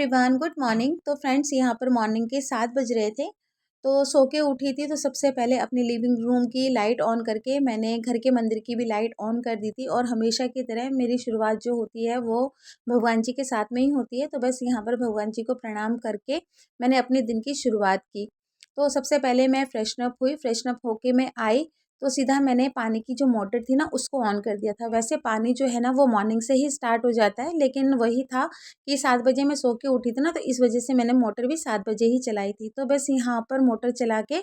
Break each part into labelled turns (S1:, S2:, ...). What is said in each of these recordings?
S1: Everyone, good morning. तो friends, यहाँ पर मॉर्निंग के 7 बज रहे थे। तो सो के उठी थी, तो सबसे पहले अपनी लिविंग रूम की लाइट ऑन करके मैंने घर के मंदिर की भी लाइट ऑन कर दी थी। और हमेशा की तरह मेरी शुरुआत जो होती है वो भगवान जी के साथ में ही होती है। तो बस यहाँ पर भगवान जी को प्रणाम करके मैंने अपने दिन की शुरुआत की। तो सबसे पहले मैं फ्रेशनअप हुई। फ्रेशनअप होके मैं आई तो सीधा मैंने पानी की जो मोटर थी ना उसको ऑन कर दिया था। वैसे पानी जो है ना वो मॉर्निंग से ही स्टार्ट हो जाता है, लेकिन वही था कि 7 बजे मैं सो के उठी थी ना, तो इस वजह से मैंने मोटर भी 7 बजे ही चलाई थी। तो बस यहाँ पर मोटर चला के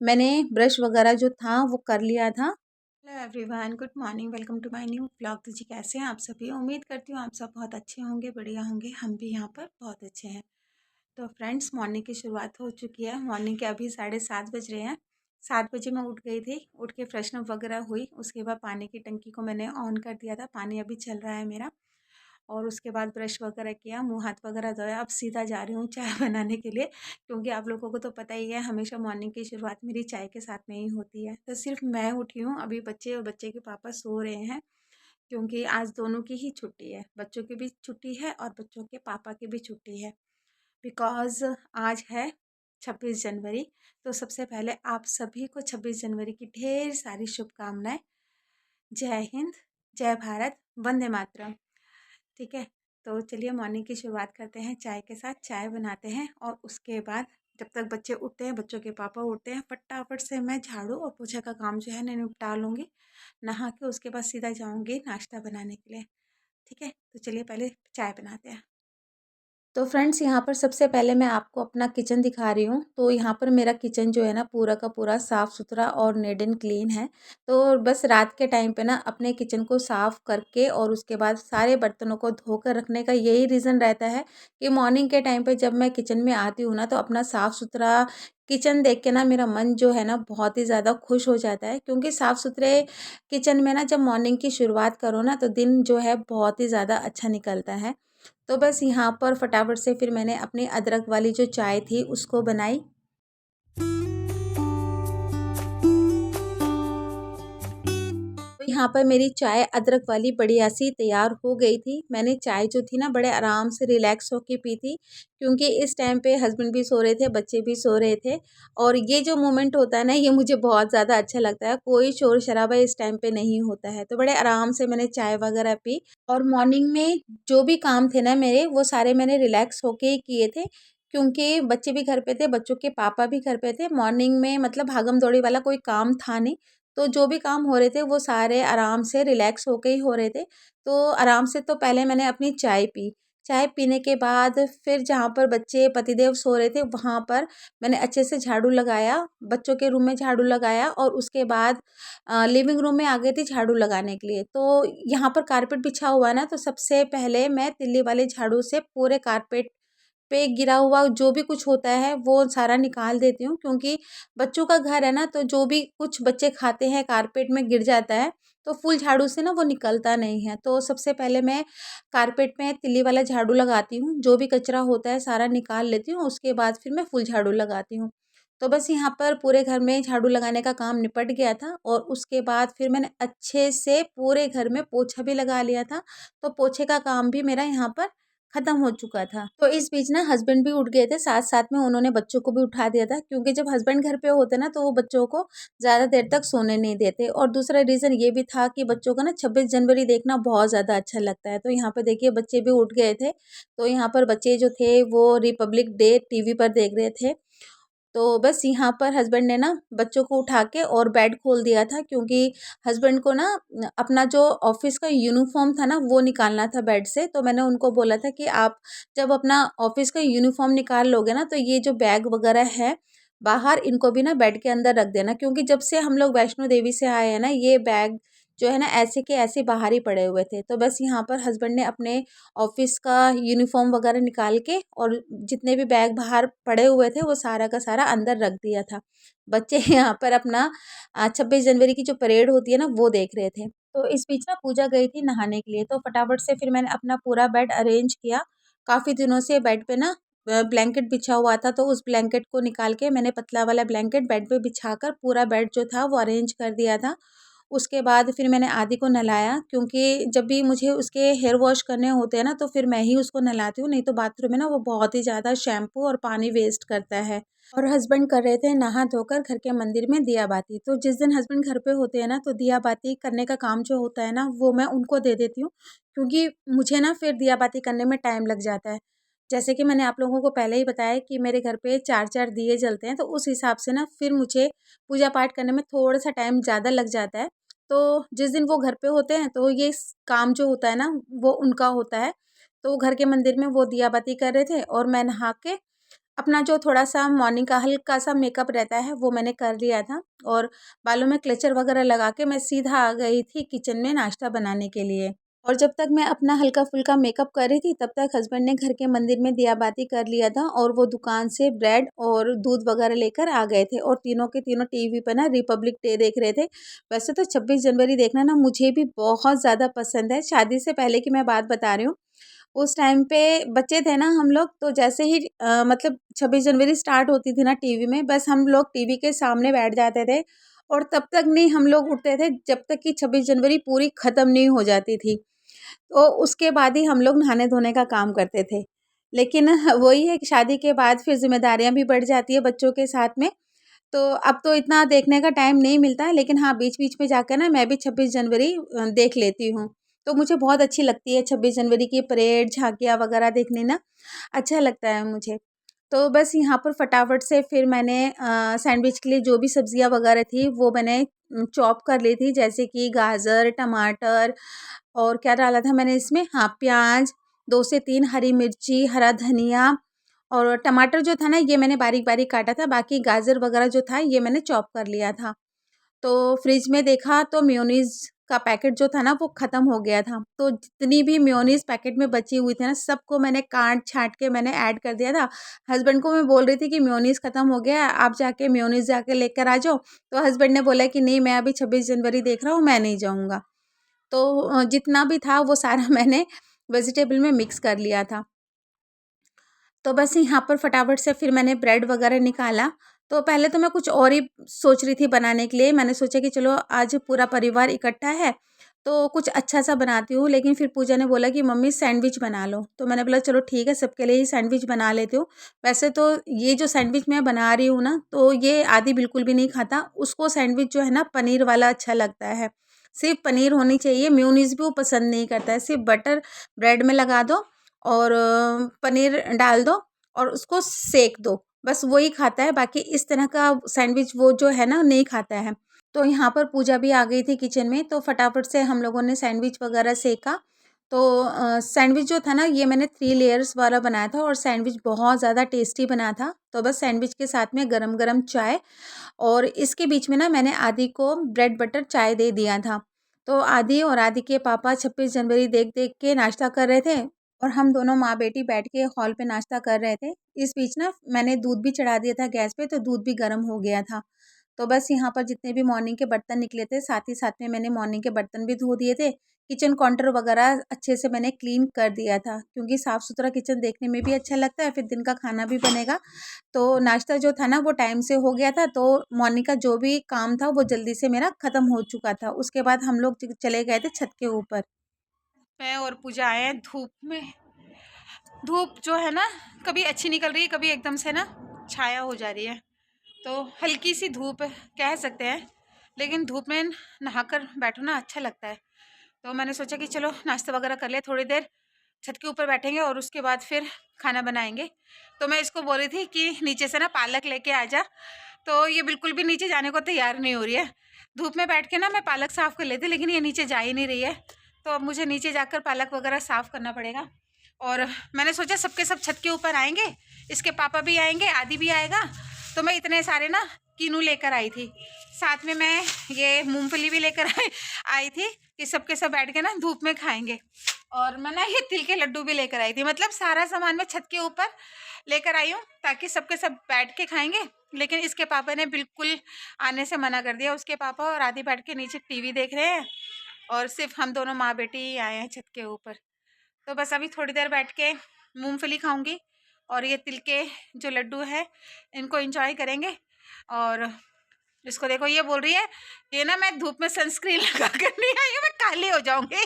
S1: मैंने ब्रश वगैरह जो था वो कर लिया था। Hello everyone, good morning, welcome to my new vlog. तो जी, कैसे हैं आप सभी? उम्मीद करती हूँ आप सब बहुत अच्छे होंगे, बढ़िया होंगे। हम भी यहाँ पर बहुत अच्छे हैं। तो फ्रेंड्स, मॉर्निंग की शुरुआत हो चुकी है। मॉर्निंग के अभी 7:30 बज रहे हैं। 7 बजे मैं उठ गई थी। उठ के फ्रेशनअप वगैरह हुई। उसके बाद पानी की टंकी को मैंने ऑन कर दिया था। पानी अभी चल रहा है मेरा। और उसके बाद ब्रश वगैरह किया, मुँह हाथ वगैरह धोया। अब सीधा जा रही हूँ चाय बनाने के लिए, क्योंकि आप लोगों को तो पता ही है हमेशा मॉर्निंग की शुरुआत मेरी चाय के साथ में ही होती है। तो सिर्फ मैं उठी हूँ, अभी बच्चे और बच्चे के पापा सो रहे हैं, क्योंकि आज दोनों की ही छुट्टी है। बच्चों की भी छुट्टी है और बच्चों के पापा की भी छुट्टी है, बिकॉज़ आज है 26 जनवरी। तो सबसे पहले आप सभी को 26 जनवरी की ढेर सारी शुभकामनाएं। जय हिंद, जय भारत, वंदे मातरम। ठीक है, तो चलिए मॉर्निंग की शुरुआत करते हैं चाय के साथ। चाय बनाते हैं और उसके बाद जब तक बच्चे उठते हैं, बच्चों के पापा उठते हैं, फटाफट से मैं झाड़ू और पोछा का काम जो है ना निपटा लूँगी। नहा के उसके बाद सीधा जाऊँगी नाश्ता बनाने के लिए। ठीक है, तो चलिए पहले चाय बनाते हैं। तो फ्रेंड्स, यहाँ पर सबसे पहले मैं आपको अपना किचन दिखा रही हूँ। तो यहाँ पर मेरा किचन जो है ना पूरा का पूरा साफ़ सुथरा और नीट एंड क्लीन है। तो बस रात के टाइम पे ना अपने किचन को साफ़ करके और उसके बाद सारे बर्तनों को धोकर रखने का यही रीज़न रहता है कि मॉर्निंग के टाइम पे जब मैं किचन में आती हूँ ना, तो अपना साफ़ सुथरा किचन देख के ना मेरा मन जो है ना बहुत ही ज़्यादा खुश हो जाता है। क्योंकि साफ़ सुथरे किचन में ना जब मॉर्निंग की शुरुआत करो ना, तो दिन जो है बहुत ही ज़्यादा अच्छा निकलता है। तो बस यहाँ पर फटाफट से फिर मैंने अपनी अदरक वाली जो चाय थी उसको बनाई। तो यहाँ पर मेरी चाय अदरक वाली बढ़िया सी तैयार हो गई थी। मैंने चाय जो थी ना बड़े आराम से रिलैक्स होके पी थी, क्योंकि इस टाइम पे हस्बैंड भी सो रहे थे, बच्चे भी सो रहे थे। और ये जो मोमेंट होता है ना, ये मुझे बहुत ज़्यादा अच्छा लगता है। कोई शोर शराबा इस टाइम पे नहीं होता है, तो बड़े आराम से मैंने चाय वगैरह पी। और मॉर्निंग में जो भी काम थे ना मेरे, वो सारे मैंने रिलैक्स होके ही किए थे, क्योंकि बच्चे भी घर पे थे, बच्चों के पापा भी घर पे थे। मॉर्निंग में मतलब भागम दौड़ी वाला कोई काम था नहीं। तो जो भी काम हो रहे थे वो सारे आराम से रिलैक्स होके ही हो रहे थे। तो आराम से तो पहले मैंने अपनी चाय पी। चाय पीने के बाद फिर जहाँ पर बच्चे पतिदेव सो रहे थे वहाँ पर मैंने अच्छे से झाड़ू लगाया, बच्चों के रूम में झाड़ू लगाया। और उसके बाद लिविंग रूम में आ गई थी झाड़ू लगाने के लिए। तो यहाँ पर कारपेट बिछा हुआ है ना, तो सबसे पहले मैं तिल्ली वाले झाड़ू से पूरे कारपेट पे गिरा हुआ जो भी कुछ होता है वो सारा निकाल देती हूँ, क्योंकि बच्चों का घर है ना, तो जो भी कुछ बच्चे खाते हैं कारपेट में गिर जाता है, तो फुल झाड़ू से ना वो निकलता नहीं है। तो सबसे पहले मैं कारपेट में तिल्ली वाला झाड़ू लगाती हूँ, जो भी कचरा होता है सारा निकाल लेती हूँ, उसके बाद फिर मैं फुल झाड़ू लगाती हूँ। तो बस यहाँ पर पूरे घर में झाड़ू लगाने का काम निपट गया था। और उसके बाद फिर मैंने अच्छे से पूरे घर में पोछा भी लगा लिया था। तो पोछे का काम भी मेरा यहाँ पर खत्म हो चुका था। तो इस बीच ना हस्बैंड भी उठ गए थे, साथ साथ में उन्होंने बच्चों को भी उठा दिया था, क्योंकि जब हस्बैंड घर पे होते ना तो वो बच्चों को ज़्यादा देर तक सोने नहीं देते। और दूसरा रीज़न ये भी था कि बच्चों का ना 26 जनवरी देखना बहुत ज़्यादा अच्छा लगता है। तो यहाँ पर देखिए बच्चे भी उठ गए थे। तो यहाँ पर बच्चे जो थे वो रिपब्लिक डे टीवी पर देख रहे थे। तो बस यहाँ पर हस्बैंड ने ना बच्चों को उठा के और बेड खोल दिया था, क्योंकि हस्बैंड को ना अपना जो ऑफिस का यूनिफॉर्म था ना वो निकालना था बेड से। तो मैंने उनको बोला था कि आप जब अपना ऑफिस का यूनिफॉर्म निकाल लोगे ना, तो ये जो बैग वगैरह है बाहर, इनको भी ना बेड के अंदर रख देना, क्योंकि जब से हम लोग वैष्णो देवी से आए हैं ना, ये बैग जो है ना ऐसे के ऐसे बाहर ही पड़े हुए थे। तो बस यहाँ पर हस्बैंड ने अपने ऑफिस का यूनिफॉर्म वगैरह निकाल के और जितने भी बैग बाहर पड़े हुए थे वो सारा का सारा अंदर रख दिया था। बच्चे यहाँ पर अपना 26 जनवरी की जो परेड होती है ना वो देख रहे थे। तो इस बीच ना पूजा गई थी नहाने के लिए, तो फटाफट से फिर मैंने अपना पूरा बेड अरेंज किया। काफ़ी दिनों से बेड पे ना ब्लैंकेट बिछा हुआ था, तो उस ब्लैंकेट को निकाल के मैंने पतला वाला ब्लैंकेट बेड पे बिछाकर पूरा बेड जो था वो अरेंज कर दिया था। उसके बाद फिर मैंने आदि को नहलाया, क्योंकि जब भी मुझे उसके हेयर वॉश करने होते हैं ना तो फिर मैं ही उसको नहलाती हूँ, नहीं तो बाथरूम में ना वो बहुत ही ज़्यादा शैम्पू और पानी वेस्ट करता है। और हस्बैंड कर रहे थे नहा धोकर घर के मंदिर में दिया बाती। तो जिस दिन हस्बैंड घर पे होते हैं ना तो दिया बाती करने का काम जो होता है ना वो मैं उनको दे देती हूँ, क्योंकि मुझे ना फिर दिया बाती करने में टाइम लग जाता है। जैसे कि मैंने आप लोगों को पहले ही बताया कि मेरे घर पे 4-4 दिए जलते हैं, तो उस हिसाब से ना फिर मुझे पूजा पाठ करने में थोड़ा-सा टाइम ज़्यादा लग जाता है। तो जिस दिन वो घर पे होते हैं तो ये काम जो होता है ना वो उनका होता है। तो घर के मंदिर में वो दिया बाती कर रहे थे और मैं नहा के अपना जो थोड़ा-सा मॉर्निंग का हल्का-सा मेकअप रहता है वो मैंने कर लिया था, और बालों में क्लचर वगैरह लगा के मैं सीधा आ गई थी किचन में नाश्ता बनाने के लिए। और जब तक मैं अपना हल्का-फुल्का मेकअप कर रही थी तब तक हस्बैंड ने घर के मंदिर में दिया बाती कर लिया था, और वो दुकान से ब्रेड और दूध वगैरह लेकर आ गए थे, और तीनों के तीनों टीवी पर ना रिपब्लिक डे देख रहे थे। वैसे तो 26 जनवरी देखना ना मुझे भी बहुत ज़्यादा पसंद है। शादी से पहले की मैं बात बता रही हूँ। उस टाइम पे बच्चे थे ना हम लोग, तो जैसे ही मतलब 26 जनवरी स्टार्ट होती थी ना टीवी में, बस हम लोग टीवी के सामने बैठ जाते थे, और तब तक नहीं हम लोग उठते थे जब तक कि 26 जनवरी पूरी ख़त्म नहीं हो जाती थी। तो उसके बाद ही हम लोग नहाने धोने का काम करते थे। लेकिन वही है कि शादी के बाद फिर ज़िम्मेदारियाँ भी बढ़ जाती है बच्चों के साथ में, तो अब तो इतना देखने का टाइम नहीं मिलता है, लेकिन हाँ, बीच-बीच में जाकर ना मैं भी 26 जनवरी देख लेती हूँ। तो मुझे बहुत अच्छी लगती है 26 जनवरी की परेड, झाँकियाँ वगैरह देखने ना, अच्छा लगता है मुझे। तो बस यहाँ पर फटाफट से फिर मैंने सैंडविच के लिए जो भी सब्जियाँ वगैरह थी वो मैंने चॉप कर ली थी, जैसे कि गाजर, टमाटर, और क्या डाला था मैंने इसमें, हाँ, प्याज़, 2 से 3 हरी मिर्ची, हरा धनिया, और टमाटर जो था ना ये मैंने बारीक-बारीक काटा था, बाकी गाजर वगैरह जो था ये मैंने चॉप कर लिया था। तो फ्रिज में देखा तो मेयोनीज़ का पैकेट जो था ना वो ख़त्म हो गया था। तो जितनी भी मेयोनीज़ पैकेट में बची हुई थी ना सबको मैंने काट-छाँट के मैंने ऐड कर दिया था। हस्बैंड को मैं बोल रही थी कि मेयोनीज़ ख़त्म हो गया है, आप जाके मेयोनीज़ जाके लेकर आ जाओ। तो हस्बैंड ने बोला कि नहीं, मैं अभी 26 जनवरी देख रहा हूँ, मैं नहीं जाऊँगा। तो जितना भी था वो सारा मैंने वेजिटेबल में मिक्स कर लिया था। तो बस यहाँ पर फटाफट से फिर मैंने ब्रेड वगैरह निकाला। तो पहले तो मैं कुछ और ही सोच रही थी बनाने के लिए। मैंने सोचा कि चलो आज पूरा परिवार इकट्ठा है, तो कुछ अच्छा-सा बनाती हूँ। लेकिन फिर पूजा ने बोला कि मम्मी सैंडविच बना लो। तो मैंने बोला चलो ठीक है, सबके लिए ही सैंडविच बना लेती हूँ। वैसे तो ये जो सैंडविच मैं बना रही हूँ ना, तो ये आदि बिल्कुल भी नहीं खाता। उसको सैंडविच जो है ना पनीर वाला अच्छा लगता है। सिर्फ़ पनीर होनी चाहिए, मेयोनीज़ भी वो पसंद नहीं करता है। सिर्फ़ बटर ब्रेड में लगा दो और पनीर डाल दो और उसको सेंक दो, बस वही खाता है। बाकी इस तरह का सैंडविच वो जो है ना नहीं खाता है। तो यहाँ पर पूजा भी आ गई थी किचन में, तो फटाफट से हम लोगों ने सैंडविच वगैरह सेंका। तो सैंडविच जो था ना ये मैंने 3 लेयर्स वाला बनाया था, और सैंडविच बहुत ज़्यादा टेस्टी बना था। तो बस सैंडविच के साथ में गरम-गरम चाय, और इसके बीच में ना मैंने आदि को ब्रेड बटर चाय दे दिया था। तो आदि और आदि के पापा 26 जनवरी देख-देख के नाश्ता कर रहे थे, और हम दोनों माँ-बेटी बैठ के हॉल पे नाश्ता कर रहे थे। इस बीच ना मैंने दूध भी चढ़ा दिया था गैस पे, तो दूध भी गर्म हो गया था। तो बस यहाँ पर जितने भी मॉर्निंग के बर्तन निकले थे, साथ ही साथ में मैंने मॉर्निंग के बर्तन भी धो दिए थे। किचन काउंटर वगैरह अच्छे से मैंने क्लीन कर दिया था, क्योंकि साफ़-सुथरा किचन देखने में भी अच्छा लगता है, फिर दिन का खाना भी बनेगा। तो नाश्ता जो था ना वो टाइम से हो गया था, तो मॉर्निंग का जो भी काम था वो जल्दी से मेरा ख़त्म हो चुका था। उसके बाद हम लोग चले गए थे छत के ऊपर। मैं और पूजा आए हैं धूप में। धूप जो है ना कभी अच्छी निकल रही है, कभी एकदम से ना छाया हो जा रही है। तो हल्की सी धूप कह सकते हैं, लेकिन धूप में नहाकर बैठो ना अच्छा लगता है। तो मैंने सोचा कि चलो नाश्ता वगैरह कर ले, थोड़ी देर छत के ऊपर बैठेंगे और उसके बाद फिर खाना बनाएंगे। तो मैं इसको बोल रही थी कि नीचे से ना पालक लेके आ जा, तो ये बिल्कुल भी नीचे जाने को तैयार नहीं हो रही है। धूप में बैठ के ना मैं पालक साफ़ कर लेती, लेकिन ये नीचे जा ही नहीं रही है। तो अब मुझे नीचे जाकर पालक वगैरह साफ़ करना पड़ेगा। और मैंने सोचा सबके सब छत के ऊपर आएंगे, इसके पापा भी आएंगे, आदि भी आएगा। तो मैं इतने सारे ना कीनू लेकर आई थी, साथ में मैं ये मूंगफली भी लेकर आई थी कि सबके सब बैठ के ना धूप में खाएंगे। और मैं ना ये तिल के लड्डू भी लेकर आई थी, मतलब सारा सामान मैं छत के ऊपर लेकर आई हूँ ताकि सबके सब बैठ के खाएंगे। लेकिन इसके पापा ने बिल्कुल आने से मना कर दिया। उसके पापा और आदि बैठ के नीचे टीवी देख रहे हैं, और सिर्फ हम दोनों माँ बेटी ही आए हैं छत के ऊपर। तो बस अभी थोड़ी देर बैठ के मूंगफली खाऊंगी, और ये तिल के जो लड्डू है इनको एंजॉय करेंगे। और इसको देखो, ये बोल रही है कि ना मैं धूप में सनस्क्रीन लगा कर नहीं आई हूँ, मैं काली हो जाऊंगी।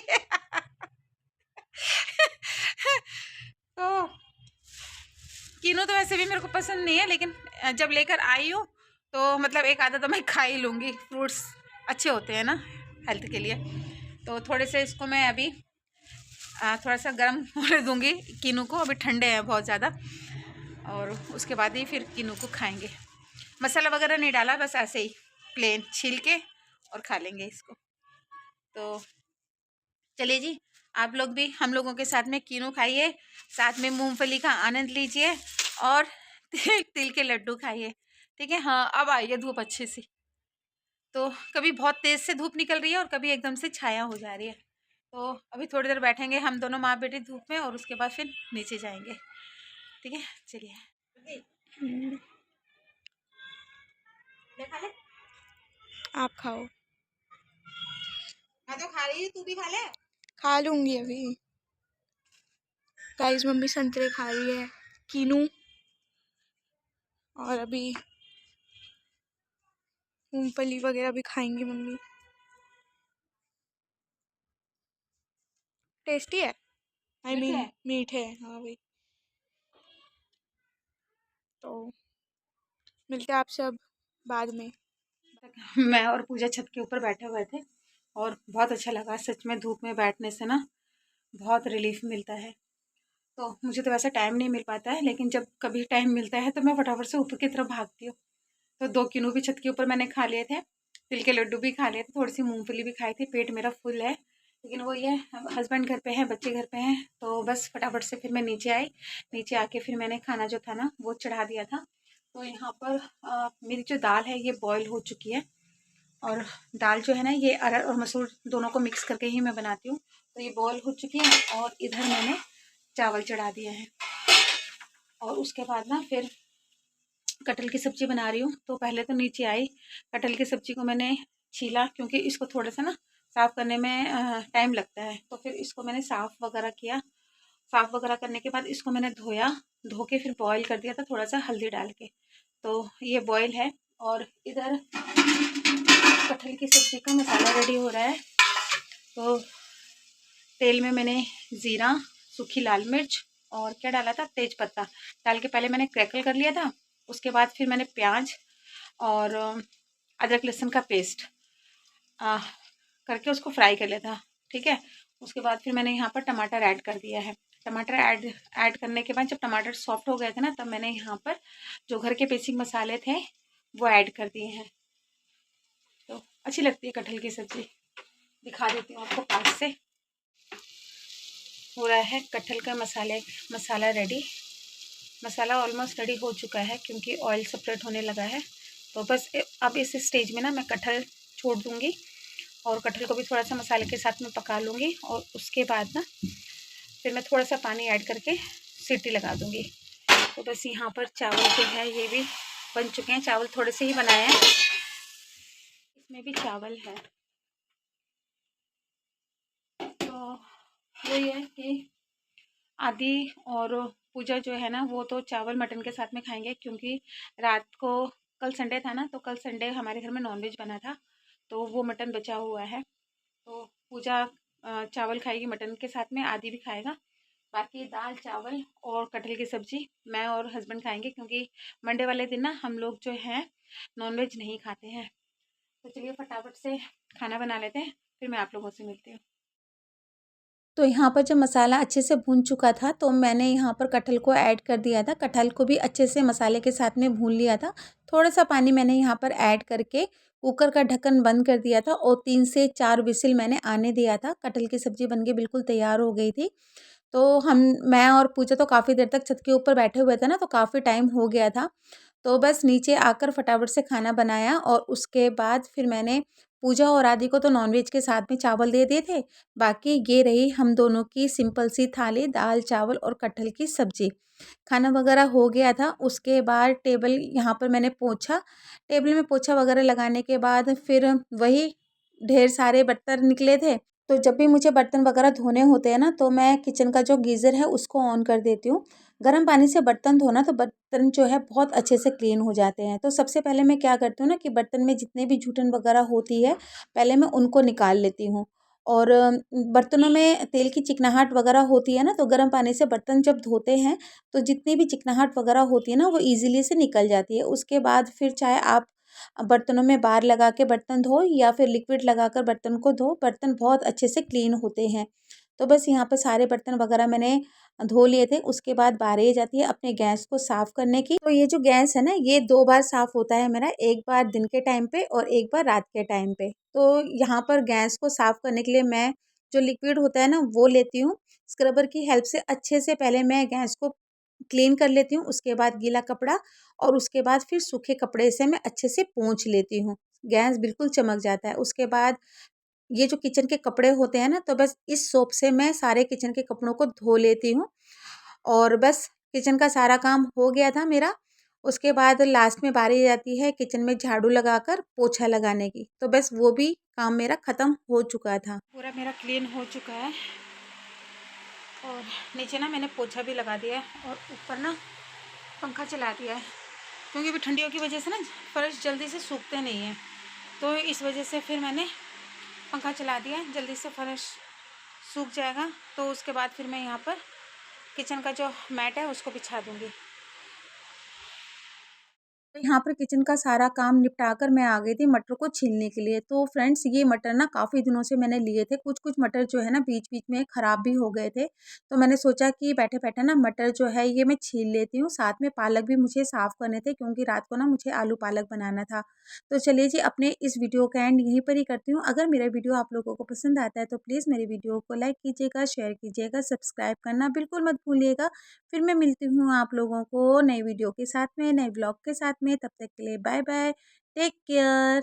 S1: तो कीनू तो वैसे भी मेरे को पसंद नहीं है, लेकिन जब लेकर आई हूँ तो मतलब एक आधा तो मैं खा ही लूँगी। फ्रूट्स अच्छे होते हैं ना हेल्थ के लिए। तो थोड़े से इसको मैं अभी थोड़ा सा गर्म होने दूँगी कीनू को, अभी ठंडे हैं बहुत ज़्यादा, और उसके बाद ही फिर कीनू को खाएंगे। मसाला वगैरह नहीं डाला, बस ऐसे ही प्लेन छील के और खा लेंगे इसको। तो चलिए जी, आप लोग भी हम लोगों के साथ में कीनू खाइए, साथ में मूंगफली का आनंद लीजिए और तिल के लड्डू खाइए। ठीक है, हाँ अब आई है धूप अच्छी सी। तो कभी बहुत तेज़ से धूप निकल रही है और कभी एकदम से छाया हो जा रही है। तो अभी थोड़ी देर बैठेंगे हम दोनों माँ बेटी धूप में, और उसके बाद फिर नीचे जाएंगे। ठीक है, चलिए। खा ले,
S2: आप खाओ।
S1: मैं तो खा रही हूँ, तू भी खा ले।
S2: खा लूंगी अभी। गाइस मम्मी संतरे खा रही है, कीनू, और अभी मूंगफली वगैरह भी खाएंगी मम्मी। टेस्टी है, आई मीन मीठे है। हाँ भाई, तो मिलते हैं आपसे अब बाद में।
S1: मैं और पूजा छत के ऊपर बैठे हुए थे और बहुत अच्छा लगा सच में। धूप में बैठने से ना बहुत रिलीफ मिलता है। तो मुझे तो वैसे टाइम नहीं मिल पाता है, लेकिन जब कभी टाइम मिलता है तो मैं फटाफट से ऊपर की तरफ भागती हूँ। तो 2 किलो भी छत के ऊपर मैंने खा लिए थे, तिल के लड्डू भी खा लिए थे, थोड़ी सी मूंगफली भी खाई थी। पेट मेरा फुल है, लेकिन वो ये हस्बैंड घर पे हैं, बच्चे घर पे हैं, तो बस फटाफट से फिर मैं नीचे आई। नीचे आके फिर मैंने खाना जो था ना वो चढ़ा दिया था। तो यहाँ पर मेरी जो दाल है ये बॉयल हो चुकी है, और दाल जो है ना ये अरहर और मसूर दोनों को मिक्स करके ही मैं बनाती हूँ। तो ये बॉयल हो चुकी है, और इधर मैंने चावल चढ़ा दिए हैं। और उसके बाद ना फिर कटहल की सब्ज़ी बना रही हूँ। तो पहले तो नीचे आई, कटहल की सब्ज़ी को मैंने छीला, क्योंकि इसको थोड़ा सा ना साफ़ करने में टाइम लगता है। तो फिर इसको मैंने साफ़ वगैरह किया। साफ़ वगैरह करने के बाद इसको मैंने धोया, धो के फिर बॉईल कर दिया था थोड़ा सा हल्दी डाल के। तो ये बॉईल है, और इधर कटहल की सब्ज़ी का मसाला रेडी हो रहा है। तो तेल में मैंने ज़ीरा, सूखी लाल मिर्च और क्या डाला था, तेज पत्ता डाल के पहले मैंने क्रैकल कर लिया था। उसके बाद फिर मैंने प्याज और अदरक लहसुन का पेस्ट करके उसको फ्राई कर लिया था। ठीक है, उसके बाद फिर मैंने यहाँ पर टमाटर ऐड कर दिया है। टमाटर ऐड करने के बाद जब टमाटर सॉफ्ट हो गए थे ना, तब मैंने यहाँ पर जो घर के बेसिक मसाले थे वो ऐड कर दिए हैं। तो अच्छी लगती है कटहल की सब्ज़ी। दिखा देती हूँ आपको पास से। हो रहा है कटहल का मसाला रेडी। मसाला ऑलमोस्ट रेडी हो चुका है, क्योंकि ऑयल सेपरेट होने लगा है। तो बस अब इस स्टेज में ना मैं कटहल छोड़ दूँगी, और कटहल को भी थोड़ा सा मसाले के साथ में पका लूँगी, और उसके बाद ना फिर मैं थोड़ा सा पानी ऐड करके सीटी लगा दूँगी। तो बस यहाँ पर चावल जो है ये भी बन चुके हैं। चावल थोड़े से ही बनाए हैं, इसमें भी चावल है। तो वही है कि आदि और पूजा जो है ना वो तो चावल मटन के साथ में खाएंगे, क्योंकि रात को कल संडे था ना, तो कल संडे हमारे घर में नॉनवेज बना था, तो वो मटन बचा हुआ है। तो पूजा चावल खाएगी मटन के साथ में, आदि भी खाएगा। बाकी दाल चावल और कटहल की सब्ज़ी मैं और हस्बैंड खाएंगे, क्योंकि मंडे वाले दिन ना हम लोग जो है नॉनवेज नहीं खाते हैं। तो चलिए फटाफट से खाना बना लेते हैं, फिर मैं आप लोगों से मिलती हूँ। तो यहाँ पर जब मसाला अच्छे से भून चुका था, तो मैंने यहाँ पर कटहल को ऐड कर दिया था। कटहल को भी अच्छे से मसाले के साथ में भून लिया था। थोड़ा सा पानी मैंने यहाँ पर ऐड करके कुकर का ढक्कन बंद कर दिया था, और 3 से 4 विसिल मैंने आने दिया था। कटहल की सब्ज़ी बन के बिल्कुल तैयार हो गई थी। तो मैं और पूजा तो काफ़ी देर तक छत के ऊपर बैठे हुए थे ना, तो काफ़ी टाइम हो गया था। तो बस नीचे आकर फटाफट से खाना बनाया, और उसके बाद फिर मैंने पूजा और आदि को तो नॉनवेज के साथ में चावल दे दिए थे। बाकी ये रही हम दोनों की सिंपल सी थाली, दाल चावल और कटहल की सब्ज़ी। खाना वगैरह हो गया था। उसके बाद यहाँ पर मैंने टेबल में पोछा वगैरह लगाने के बाद फिर वही ढेर सारे बर्तन निकले थे। तो जब भी मुझे बर्तन वगैरह धोने होते हैं ना, तो मैं किचन का जो गीज़र है उसको ऑन कर देती हूँ। गर्म पानी से बर्तन धोना तो बर्तन जो है बहुत अच्छे से क्लीन हो जाते हैं। तो सबसे पहले मैं क्या करती हूँ ना कि बर्तन में जितने भी जूठन वगैरह होती है, पहले मैं उनको निकाल लेती हूँ। और बर्तनों में तेल की चिकनाहट वगैरह होती है ना, तो गर्म पानी से बर्तन जब धोते हैं, तो जितनी भी चिकनाहट वगैरह होती है ना, वो ईज़िली से निकल जाती है। उसके बाद फिर चाहे आप बर्तनों में बार लगा के बर्तन धो या फिर लिक्विड लगाकर बर्तन को धो, बर्तन बहुत अच्छे से क्लीन होते हैं। तो बस यहाँ पर सारे बर्तन वगैरह मैंने धो लिए थे। उसके बाद बारी आ जाती है अपने गैस को साफ़ करने की। तो ये जो गैस है ना, ये 2 बार साफ़ होता है मेरा, एक बार दिन के टाइम पे और एक बार रात के टाइम पे। तो यहाँ पर गैस को साफ़ करने के लिए मैं जो लिक्विड होता है ना, वो लेती हूँ। स्क्रबर की हेल्प से अच्छे से पहले मैं गैस को क्लीन कर लेती हूँ, उसके बाद गीला कपड़ा और उसके बाद फिर सूखे कपड़े से मैं अच्छे से पोंछ लेती हूँ। गैस बिल्कुल चमक जाता है। उसके बाद ये जो किचन के कपड़े होते हैं ना, तो बस इस सोप से मैं सारे किचन के कपड़ों को धो लेती हूँ और बस किचन का सारा काम हो गया था मेरा। उसके बाद लास्ट में बारी आती है किचन में झाड़ू लगाकर पोछा लगाने की, तो बस वो भी काम मेरा ख़त्म हो चुका था। पूरा मेरा क्लीन हो चुका है और नीचे ना मैंने पोछा भी लगा दिया है और ऊपर ना पंखा चला दिया है, क्योंकि अभी ठंडियों की वजह से ना फर्श जल्दी से सूखते नहीं हैं, तो इस वजह से फिर मैंने पंखा चला दिया है। जल्दी से फर्श सूख जाएगा तो उसके बाद फिर मैं यहाँ पर किचन का जो मैट है उसको बिछा दूँगी। तो यहाँ पर किचन का सारा काम निपटा कर मैं आ गई थी मटर को छीलने के लिए। तो फ्रेंड्स, ये मटर ना काफ़ी दिनों से मैंने लिए थे। कुछ-कुछ मटर जो है ना बीच-बीच में ख़राब भी हो गए थे। तो मैंने सोचा कि बैठे-बैठे ना मटर जो है ये मैं छील लेती हूँ। साथ में पालक भी मुझे साफ़ करने थे, क्योंकि रात को ना मुझे आलू पालक बनाना था। तो चलिए जी, अपने इस वीडियो का एंड यहीं पर ही करती हूँ। अगर मेरा वीडियो आप लोगों को पसंद आता है तो प्लीज़ मेरे वीडियो को लाइक कीजिएगा, शेयर कीजिएगा, सब्सक्राइब करना बिल्कुल मत भूलिएगा। फिर मैं मिलती हूँ आप लोगों को नई वीडियो के साथ में, नए ब्लॉग के साथ में। तब तक के लिए बाय बाय, टेक केयर।